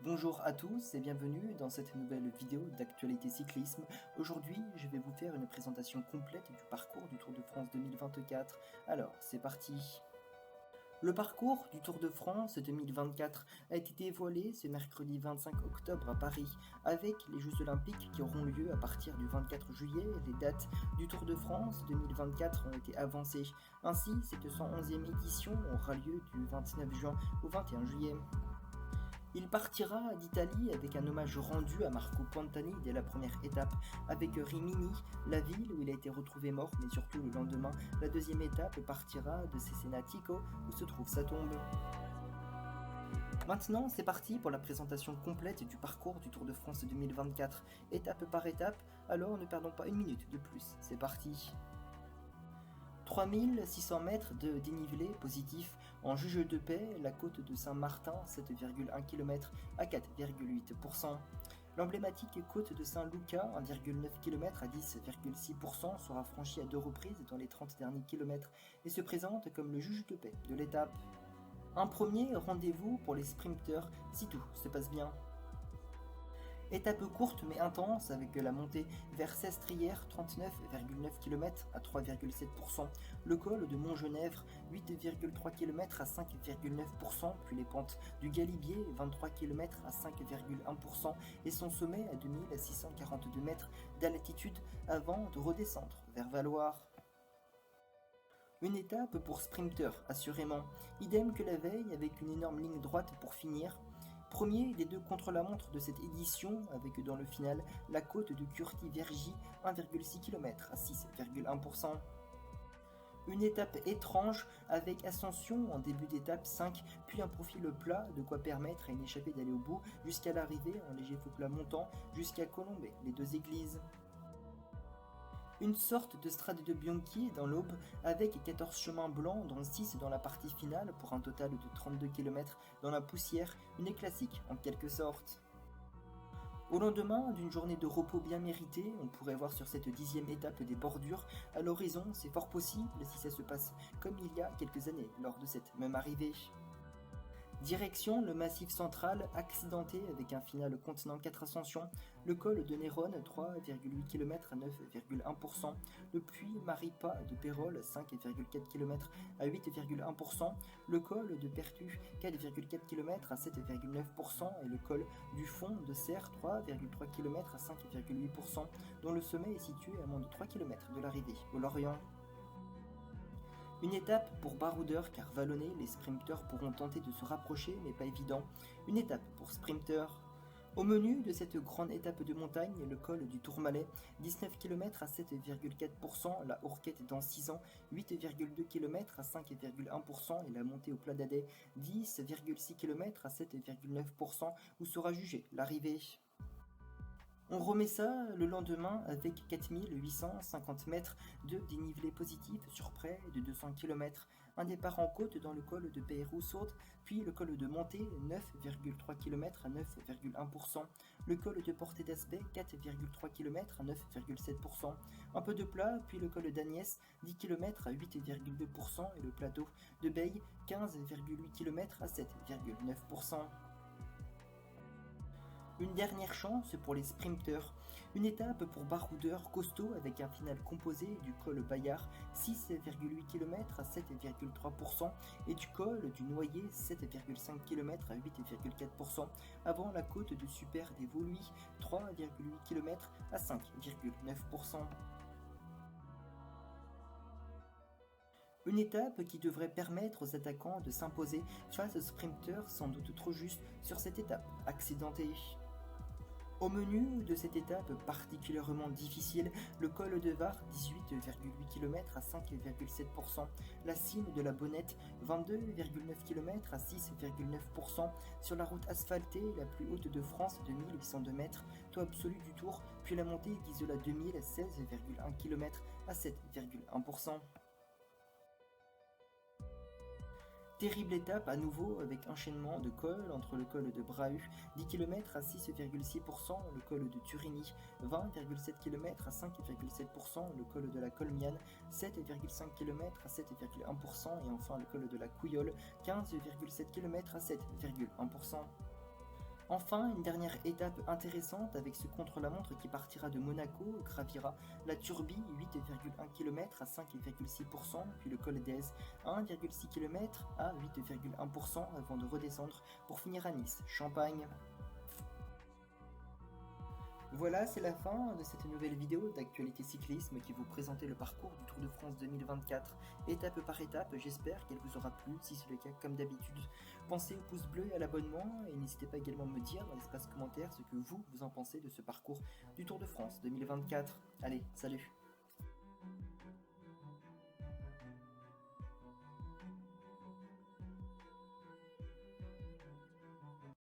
Bonjour à tous et bienvenue dans cette nouvelle vidéo d'actualité cyclisme. Aujourd'hui, je vais vous faire une présentation complète du parcours du Tour de France 2024. Alors, c'est parti. Le parcours du Tour de France 2024 a été dévoilé ce mercredi 25 octobre à Paris, avec les Jeux Olympiques qui auront lieu à partir du 24 juillet. Les dates du Tour de France 2024 ont été avancées. Ainsi, cette 111e édition aura lieu du 29 juin au 21 juillet. Il partira d'Italie avec un hommage rendu à Marco Pantani dès la première étape, avec Rimini, la ville où il a été retrouvé mort, mais surtout le lendemain. La deuxième étape partira de Cesenatico, où se trouve sa tombe. Maintenant, c'est parti pour la présentation complète du parcours du Tour de France 2024, étape par étape, alors ne perdons pas une minute de plus, c'est parti. 3600 mètres de dénivelé positif en juge de paix, la côte de Saint-Martin, 7,1 km à 4,8%. L'emblématique côte de Saint-Lucas, 1,9 km à 10,6%, sera franchie à deux reprises dans les 30 derniers kilomètres et se présente comme le juge de paix de l'étape. Un premier rendez-vous pour les sprinteurs si tout se passe bien. Étape courte mais intense avec la montée vers Sestrières, 39,9 km à 3,7%, le col de Montgenèvre, 8,3 km à 5,9%, puis les pentes du Galibier, 23 km à 5,1% et son sommet à 2642 mètres d'altitude avant de redescendre vers Valloire. Une étape pour sprinter, assurément, idem que la veille avec une énorme ligne droite pour finir. Premier des deux contre-la-montre de cette édition, avec dans le final la côte de Curti-Vergy, 1,6 km à 6,1%. Une étape étrange avec ascension en début d'étape 5, puis un profil plat, de quoi permettre à une échappée d'aller au bout jusqu'à l'arrivée en léger faux plat montant jusqu'à Colombey, les deux églises. Une sorte de strade de Bianchi dans l'Aube avec 14 chemins blancs dont 6 dans la partie finale pour un total de 32 km dans la poussière, une classique en quelque sorte. Au lendemain d'une journée de repos bien méritée, on pourrait voir sur cette 10e étape des bordures. À l'horizon, c'est fort possible si ça se passe comme il y a quelques années lors de cette même arrivée. Direction le Massif central, accidenté avec un final contenant 4 ascensions, le col de Néronne, 3,8 km à 9,1%, le puits Maripa de Pérol, 5,4 km à 8,1%, le col de Pertu, 4,4 km à 7,9% et le col du Fond de Serre, 3,3 km à 5,8%, dont le sommet est situé à moins de 3 km de l'arrivée au Lorient. Une étape pour baroudeurs car vallonnés, les sprinteurs pourront tenter de se rapprocher mais pas évident. Une étape pour sprinteurs. Au menu de cette grande étape de montagne, le col du Tourmalet, 19 km à 7,4%, la Hourquette dans 6 ans, 8,2 km à 5,1% et la montée au Plat d'Adet, 10,6 km à 7,9% où sera jugée l'arrivée. On remet ça le lendemain avec 4850 mètres de dénivelé positif sur près de 200 km. Un départ en côte dans le col de Peyroux-Sourde, puis le col de Montée, 9,3 km à 9,1%. Le col de Portée d'Aspect, 4,3 km à 9,7%. Un peu de plat, puis le col d'Agnès, 10 km à 8,2% et le plateau de Beille, 15,8 km à 7,9%. Une dernière chance pour les sprinteurs, une étape pour baroudeurs costauds avec un final composé du col Bayard 6,8 km à 7,3% et du col du Noyer 7,5 km à 8,4% avant la côte de Super des Vauluis 3,8 km à 5,9%. Une étape qui devrait permettre aux attaquants de s'imposer face aux sprinteurs sans doute trop justes sur cette étape accidentée. Au menu de cette étape particulièrement difficile, le col de Var, 18,8 km à 5,7%, la cime de la Bonnette, 22,9 km à 6,9%, sur la route asphaltée la plus haute de France de 1802 mètres, taux absolu du Tour, puis la montée d'Isola 2000, 16,1 km à 7,1%. Terrible étape à nouveau avec enchaînement de cols entre le col de Brahu, 10 km à 6,6%, le col de Turini, 20,7 km à 5,7%, le col de la Colmiane, 7,5 km à 7,1% et enfin le col de la Couillole, 15,7 km à 7,1%. Enfin, une dernière étape intéressante avec ce contre-la-montre qui partira de Monaco, gravira la Turbie 8,1 km à 5,6%, puis le col d'Èze 1,6 km à 8,1% avant de redescendre pour finir à Nice, Champagne. Voilà, c'est la fin de cette nouvelle vidéo d'actualité cyclisme qui vous présentait le parcours du Tour de France 2024 étape par étape. J'espère qu'elle vous aura plu. Si c'est le cas, comme d'habitude, pensez au pouce bleu et à l'abonnement et n'hésitez pas également à me dire dans l'espace commentaire ce que vous en pensez de ce parcours du Tour de France 2024. Allez, salut!